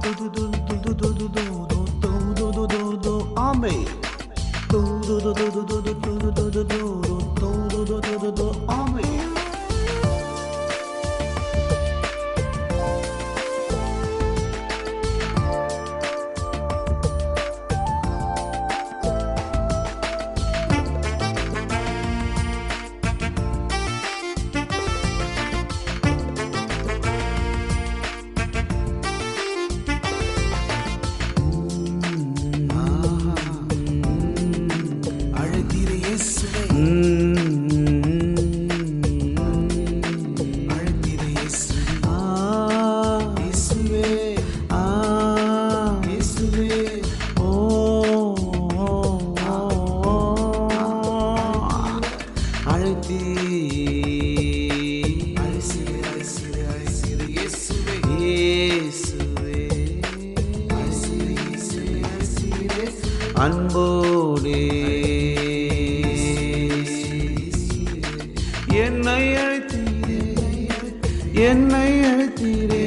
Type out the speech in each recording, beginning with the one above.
Amen. Amen. அன்போடே என்னை அழைத்தீரே, என்னை அழைத்தீரே,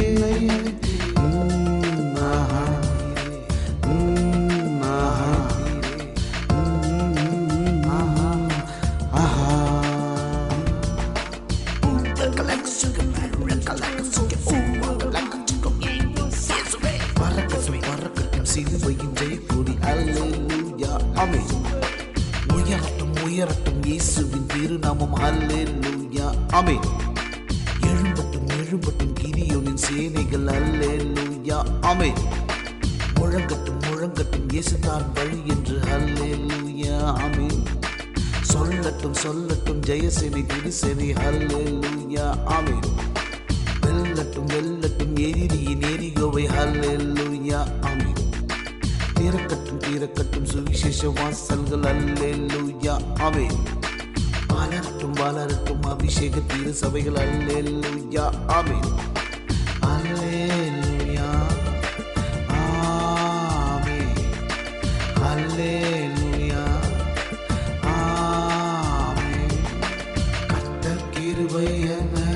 சிலுவையின் ஜெயக்கொடி அல்லேலூயா ஆமென். உயரட்டும் உயரட்டும் இயேசுவின் திருநாமம் அல்லேலூயா ஆமென். எழும்பட்டும் எழும்பட்டும் கிதியோனின் சேனைகள் அல்லேலூயா ஆமென். முழங்கட்டும் முழங்கட்டும் இயேசுதான் வழி என்று அல்லேலூயா ஆமென். சொல்லட்டும் சொல்லட்டும் ஜெயசேனை திருசேனை அல்லேலூயா ஆமென். வெல்லட்டும் வெல்லட்டும் எதிரியின் எரிகோவை அல்லேலூயா ஆமென். திறக்கட்டும் திறக்கட்டும் சுவிசேஷ வாசல்கள் அல்லேலூயா ஆமென். வளரட்டும் வளரட்டும் அபிஷேக திரு சபைகள் அல்லேலூயா ஆமென். அல்லேலூயா ஆமென். அல்லேலூயா ஆமென். கர்த்தர் கிருபை என்னை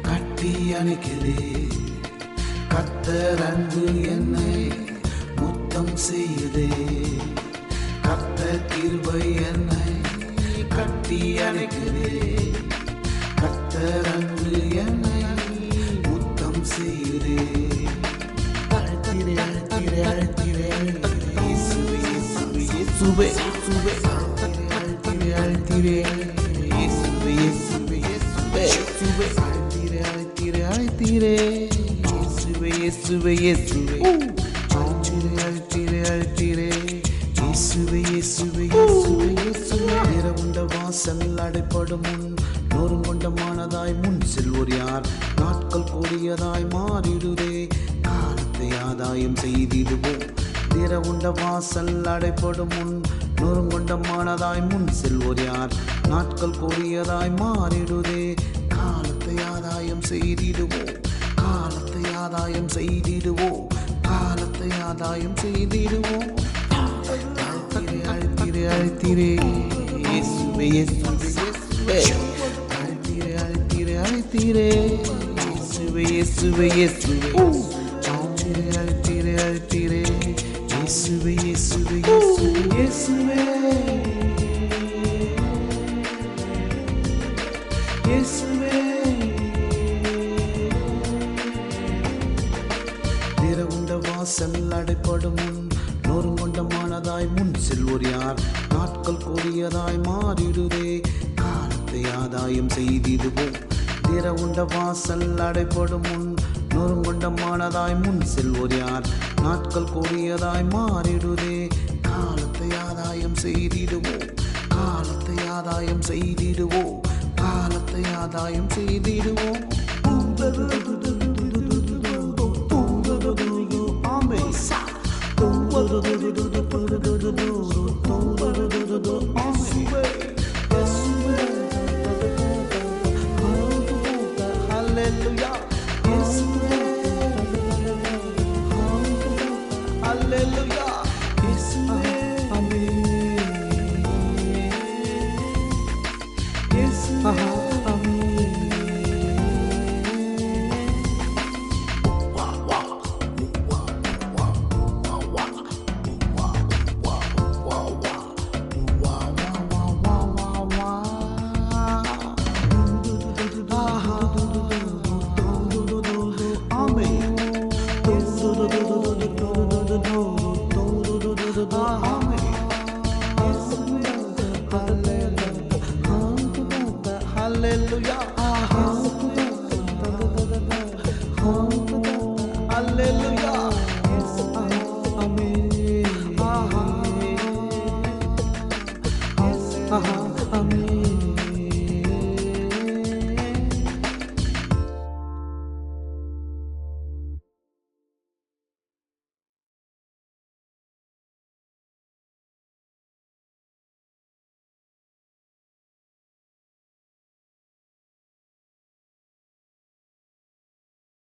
கட்டி அணைக்குதே, கர்த்தர் அன்பு என்னை முத்தம் செய்யுதே, கர்த்தர் கிருபை என்னை கட்டி அணைக்குதே, கர்த்தர் அன்பு என்னை முத்தம் செய்யுதே. அழைத்தீரே அழைத்தீரே அழைத்தீரே இயேசுவே இயேசுவே இயேசுவே இயேசுவே அழைத்தீரே அழைத்தீரே இயேசுவே இயேசுவே இயேசுவே இயேசுவே அழைத்தீரே அழைத்தீரே அழைத்தீரே இயேசுவே இயேசுவே இயேசுவே நிறவுண்ட வாசல் அடைப்படும் முன் நொறுங்கொண்ட மானதாய் முன் செல்வோர் யார்? நாட்கள் கூடியதாய் மாறிடுதே, காலத்தை ஆதாயம் செய்திடுவோம். நிறவுண்ட வாசல் அடைப்படும் முன் நொறுங்கொண்ட மானதாய் முன் செல்வோர் யார்? நாட்கள் கூடியதாய் மாறிடுதே, காலத்தை ஆதாயம் செய்திடுவோம், காலத்தை ஆதாயம் செய்திடுவோம், காலத்தை ஆதாயம் செய்திடுவோம். அழைத்தீரே அழைத்தீரே இயேசுவே இயேசுவே இயேசுவே அழைத்தீரே அழைத்தீரே அழைத்தீரே இயேசுவே இயேசுவே இயேசுவே அழைத்தீரே அழைத்தீரே இயேசுவே இயேசுவே இயேசுவே இயேசுவே இயேசுவே. திறவுண்ட வாசல் அடைப்படும் முன் நொறுங்கொண்ட மானதாய் முன் செல்வோர் யார்? நாட்கள் கூடியதாய் மாறிடுதே, காலத்தை ஆதாயம் செய்திடுவோம். திறவுண்ட வாசல் அடைப்படும் முன் நொறுங்கொண்ட மானதாய் முன் செல்வோர் யார்? நாட்கள் கூடியதாய் மாறிடுதே, காலத்தை ஆதாயம் செய்திடுவோம், காலத்தை ஆதாயம் செய்திடுவோம், காலத்தை ஆதாயம் செய்திடுவோம். அல்லேலூயா அல்லேலூயா ஆமென் ஆஹா